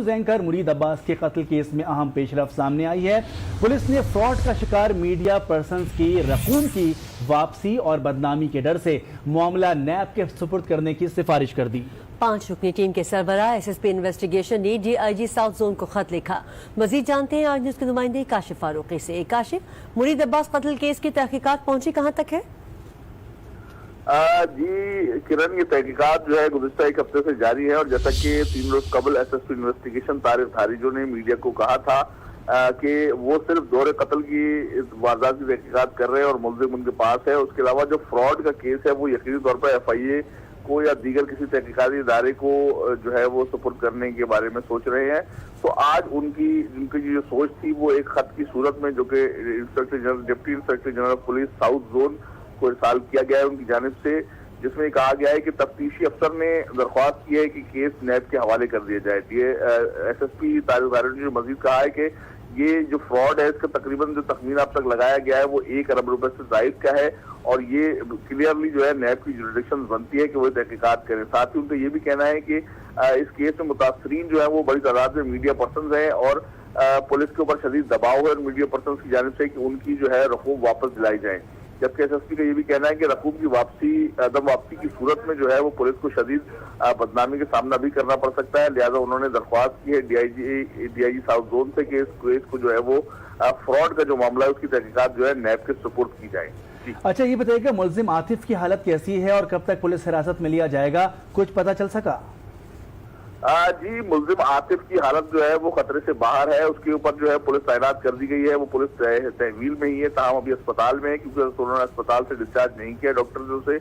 News anchor مرید عباس کے قتل کیس میں اہم پیش رفت سامنے آئی ہے۔ پولیس نے فراڈ کا شکار میڈیا پرسنز کی رقوم کی واپسی اور بدنامی کے ڈر سے معاملہ نیب کے سپرد کرنے کی سفارش کر دی۔ 5 رکنی ٹیم کے سربراہ ایس پی انویسٹیگیشن نے DIG ساؤتھ زون کو خط لکھا۔ مزید جانتے ہیں آج نیوز کے نمائندے کاشف فاروقی سے۔ کاشف، مرید عباس قتل کیس کی تحقیقات پہنچی کہاں تک ہے؟ جی کرن، یہ تحقیقات جو ہے گزشتہ ایک ہفتے سے جاری ہے، اور جیسا کہ 3 روز قبل SSP انویسٹیگیشن طارق دھاریجو نے میڈیا کو کہا تھا کہ وہ صرف دور قتل کی واردات کی تحقیقات کر رہے ہیں اور ملزم ان کے پاس ہے۔ اس کے علاوہ جو فراڈ کا کیس ہے وہ یقینی طور پر FIA کو یا دیگر کسی تحقیقاتی ادارے کو جو ہے وہ سپرد کرنے کے بارے میں سوچ رہے ہیں۔ تو آج ان کی جو سوچ تھی وہ ایک خط کی صورت میں، جو کہ deputy inspector general of police south zone کو ارسال کیا گیا ہے ان کی جانب سے، جس میں کہا گیا ہے کہ تفتیشی افسر نے درخواست کی ہے کہ کیس نیب کے حوالے کر دیا جائے۔ SSP طارق دھاریجو نے مزید کہا ہے کہ یہ جو فراڈ ہے اس کا تقریباً جو تخمینہ اب تک لگایا گیا ہے وہ 1 ارب روپے سے زائد کا ہے، اور یہ کلیئرلی جو ہے نیب کی جوریڈکشن بنتی ہے کہ وہ تحقیقات کریں۔ ساتھ ہی ان کا یہ بھی کہنا ہے کہ اس کیس میں متاثرین جو ہیں وہ بڑی تعداد میں میڈیا پرسنز ہیں، اور پولیس کے اوپر شدید دباؤ ہے اور میڈیا پرسنز کی جانب سے کہ ان کی جو ہے رقوم واپس دلائی جائیں۔ جبکہ SSP کا یہ بھی کہنا ہے کہ رقوم کی عدم واپسی کی صورت میں جو ہے وہ پولیس کو شدید بدنامی کا سامنا بھی کرنا پڑ سکتا ہے، لہذا انہوں نے درخواست کی ہے DIG ساؤتھ زون سے کہ اس کیس کو جو ہے وہ فراڈ کا جو معاملہ ہے اس کی تحقیقات جو ہے نیب کے سپرد کی جائیں۔ اچھا، یہ بتائیے کہ ملزم عاطف کی حالت کیسی ہے اور کب تک پولیس حراست میں لیا جائے گا، کچھ پتہ چل سکا؟ جی، ملزم عاطف کی حالت جو ہے وہ خطرے سے باہر ہے، اس کے اوپر جو ہے پولیس تعینات کر دی گئی ہے۔ وہ پولیس تحویل میں ہی ہے، تاہم ابھی اسپتال میں ہے، کیونکہ انہوں نے اسپتال سے ڈسچارج نہیں کیا ڈاکٹرز سے،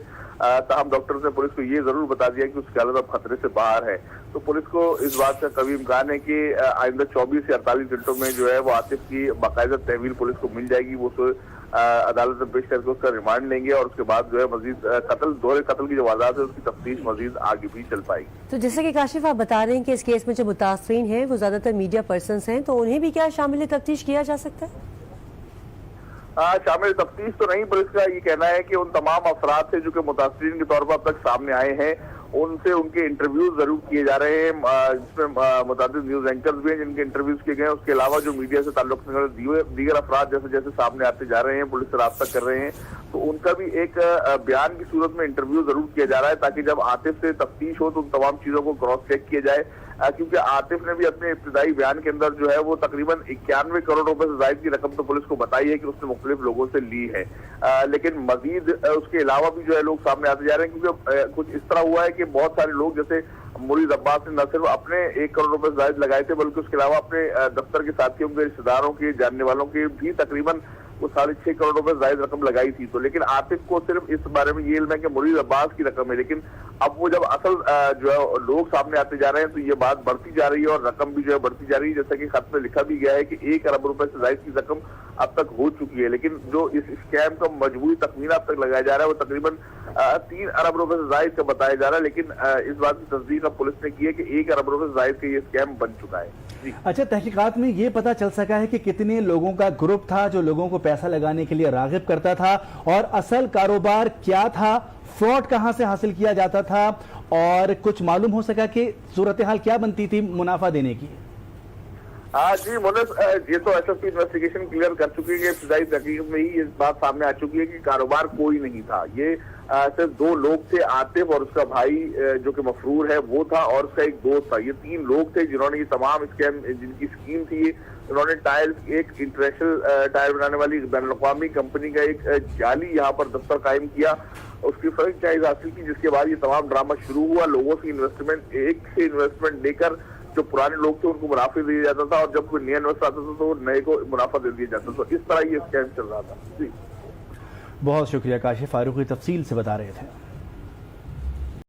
تاہم ڈاکٹرز نے پولیس کو یہ ضرور بتا دیا کہ اس کی حالت اب خطرے سے باہر ہے۔ تو پولیس کو اس بات کا قوی امکان ہے کہ آئندہ 24 یا 48 گھنٹوں میں جو ہے وہ عاطف کی باقاعدہ تحویل پولیس کو مل جائے گی، وہ عدالت میں پیش کر کے اس کا ریمانڈ لیں گے، اور اس کے بعد جو ہے مزید دور قتل کی جو واردات ہے اس کی تفتیش مزید آگے بھی چل پائے گی۔ تو جیسے کہ کاشف آپ بتا رہے ہیں کہ اس کیس میں جو متاثرین ہیں وہ زیادہ تر میڈیا پرسنز ہیں، تو انہیں بھی کیا شامل تفتیش کیا جا سکتا ہے؟ شامل تفتیش تو نہیں، پولیس کا یہ کہنا ہے کہ ان تمام افراد سے جو کہ متاثرین کے طور پر اب تک سامنے آئے ہیں ان سے ان کے انٹرویوز ضرور کیے جا رہے ہیں، جس میں متعدد نیوز اینکرز بھی ہیں جن کے انٹرویوز کیے گئے ہیں۔ اس کے علاوہ جو میڈیا سے تعلق دیگر افراد جیسے جیسے سامنے آتے جا رہے ہیں پولیس سے رابطہ کر رہے ہیں، تو ان کا بھی ایک بیان کی صورت میں انٹرویو ضرور کیا جا رہا ہے، تاکہ جب عاطف سے تفتیش ہو تو ان تمام چیزوں کو کراس چیک کیا جائے، کیونکہ عاطف نے بھی اپنے ابتدائی بیان کے اندر جو ہے وہ تقریباً 91 کروڑ روپے سے زائد کی رقم تو پولیس کو بتائی ہے کہ اس نے مختلف لوگوں سے لی ہے، لیکن مزید اس کے علاوہ بھی جو ہے لوگ سامنے آتے جا رہے ہیں، کیونکہ کچھ اس طرح ہوا ہے کہ بہت سارے لوگ جیسے مرید عباس نے نہ صرف اپنے 1 کروڑ روپے زائد لگائے تھے، بلکہ اس کے علاوہ اپنے دفتر کے ساتھیوں کے، رشتے داروں کے، جاننے والوں کے بھی تقریباً وہ 6.5 کروڑ روپے زائد رقم لگائی تھی۔ تو لیکن عاطف کو صرف اس بارے میں یہ علم ہے کہ مرید عباس کی رقم ہے، لیکن اب وہ جب اصل جو ہے لوگ سامنے آتے جا رہے ہیں تو یہ بات بڑھتی جا رہی ہے اور رقم بھی جو ہے بڑھتی جا رہی ہے، جیسا کہ خط میں لکھا بھی گیا ہے کہ 1 ارب روپے سے زائد کی رقم اب تک ہو چکی ہے، لیکن جو اس اسکیم کا مجموعی تخمینہ اب تک لگایا جا رہا ہے وہ تقریباً 3 ارب روپے سے زائد کا بتایا جا رہا ہے، لیکن اس بات کی تصدیق اب پولیس نے کی ہے کہ 1 ارب روپے سے زائد کا یہ اسکیم بن چکا ہے۔ اچھا، تحقیقات میں یہ پتہ چل سکا ہے کہ کتنے لوگوں کا گروپ تھا جو لوگوں کو پیسہ لگانے کے لیے راغب کرتا تھا، اور اصل کاروبار کیا تھا، فراڈ کہاں سے حاصل کیا جاتا تھا، اور کچھ معلوم ہو سکا کہ صورتحال کیا بنتی تھی منافع دینے کی؟ جی مونس، یہ تو SSP انویسٹیگیشن کلیئر کر چکی ہے کہ ابتدائی تحقیق میں ہی یہ بات سامنے آ چکی ہے کہ کاروبار کوئی نہیں تھا، یہ صرف 2 لوگ تھے، عاطف اور اس کا بھائی جو کہ مفرور ہے وہ تھا، اور اس کا ایک دوست تھا۔ یہ 3 لوگ تھے جنہوں نے یہ تمام اسکیم، جن کی اسکیم تھی، انہوں نے ایک انٹرنیشنل ٹائر بنانے والی بین الاقوامی کمپنی کا ایک جعلی یہاں پر دفتر قائم کیا، اس کی فرنچائز حاصل کی، جس کے بعد یہ تمام ڈرامہ شروع ہوا۔ لوگوں سے انویسٹمنٹ لے کر جو پرانے لوگ تھے ان کو منافع دیا جاتا تھا، اور جب کوئی نیا انویسٹر آتا تھا تو وہ نئے کو منافع دے دیا جاتا تھا۔ اس طرح یہ اسکیم چل رہا تھا۔ جی بہت شکریہ کاشف فاروقی، تفصیل سے بتا رہے تھے۔